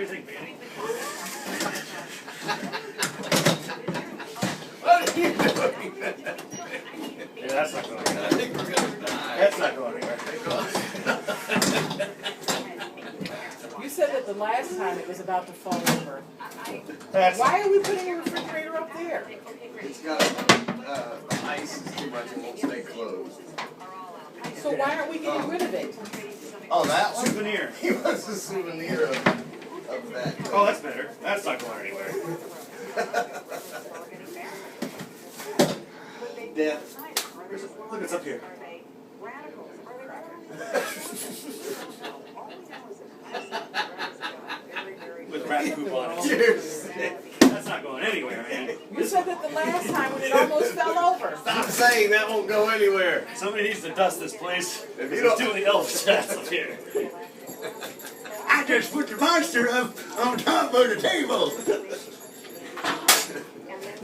do you think, Bandy? What are you doing? Yeah, that's not going anywhere. I think we're gonna die. That's not going anywhere. You said that the last time it was about to fall over. That's Why are we putting a refrigerator up there? It's got the ice is too much and won't stay closed. So why aren't we getting rid of it? Oh, that one? souvenir. He wants a souvenir of that. Oh, that's better. That's not going anywhere. Death. Look, it's up here. With rat poop on it. Cheers. That's not going anywhere, man. You said that the last time when it almost fell over. Stop saying that won't go anywhere. Somebody needs to dust this place. If you There's don't- too many elf shots up here. I just put the monster up on top of the table.